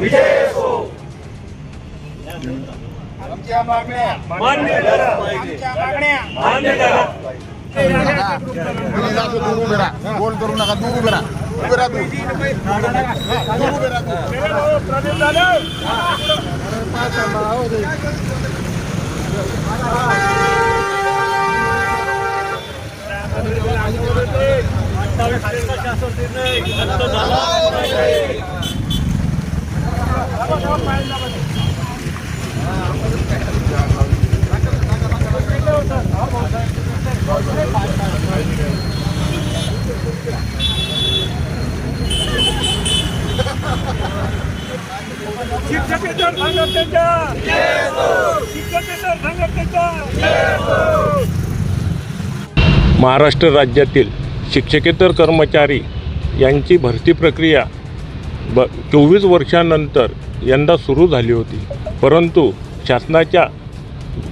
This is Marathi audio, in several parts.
विजय हो. आमच्या मागण्या मान्य करा. आमच्या मागण्या मान्य करा. दूर उभे राहा, गोल करू नका, दूर उभे राहा, उभे राहा तू. दूर उभे राहा तू. शिक्षकेतर संघटनेच्या शिक्षकेतर संघटनेच्या महाराष्ट्र राज्यातील शिक्षकेतर कर्मचारी यांची भरती प्रक्रिया 24 वर्षांनंतर यंदा सुरू झाली होती, परंतु शासनाच्या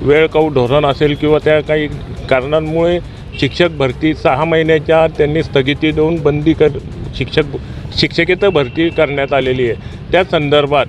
वेळकाऊ धोरण असेल किंवा त्या काही कारणांमुळे शिक्षक भरती 6 महिन्याच्या त्यांनी स्थगिती देऊन शिक्षकेतर भरती करण्यात आलेली आहे। त्या संदर्भात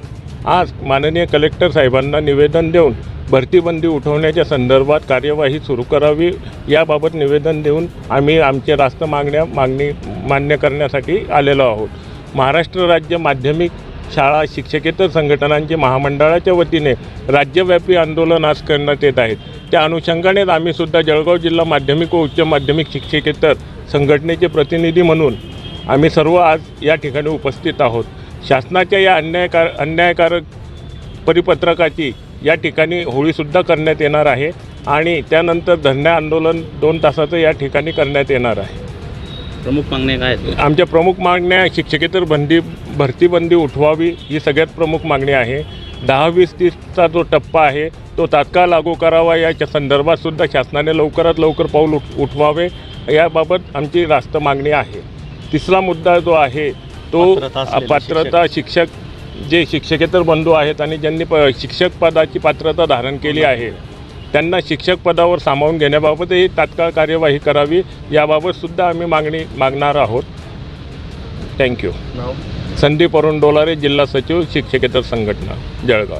आज माननीय कलेक्टर साहेबांना निवेदन देऊन भरतीबंदी उठवण्याच्या संदर्भात कार्यवाही सुरू करावी याबाबत निवेदन देऊन आम्ही आमच्या रास्त मागणी मान्य करण्यासाठी आलेलो आहोत। महाराष्ट्र राज्य माध्यमिक शाळा शिक्षकेतर संघटनांचे महामंडळाच्या वतीने राज्यव्यापी आंदोलन आज करण्यात येत आहेत। त्या अनुषंगानेच आम्हीसुद्धा जळगाव जिल्हा माध्यमिक व उच्च माध्यमिक शिक्षकेतर संघटनेचे प्रतिनिधी म्हणून आम्ही सर्व आज या ठिकाणी उपस्थित आहोत। शासनाच्या या अन्यायकारक परिपत्रकाची या ठिकाणी होळीसुद्धा करण्यात येणार आहे आणि त्यानंतर धरणे आंदोलन 2 तासाचं या ठिकाणी करण्यात येणार आहे। प्रमुख मागण्या काय आहेत? आमच्या प्रमुख मागण्या शिक्षकेतर भरतीबंदी उठवावी ही सगळ्यात प्रमुख मागणी आहे। 10, 20, 30चा जो टप्पा आहे तो तात्काळ लागू करावा याच्या संदर्भात सुद्धा शासनाने लवकरात लवकर पाऊल उठवावे याबाबत आमची रास्त मागणी आहे। तिसरा मुद्दा जो आहे तो पात्रता शिक्षक जे शिक्षकेतर बंधू आहेत आणि ज्यांनी शिक्षक पदाची पात्रता धारण केली आहे त्यांना शिक्षक पदावर सामावून घेण्याबाबतही तात्काळ कार्यवाही करावी याबाबतसुद्धा आम्ही मागणार आहोत। थँक्यू। संदीप अरुण डोलारे, जिल्हा सचिव शिक्षकेतर संघटना, जळगाव।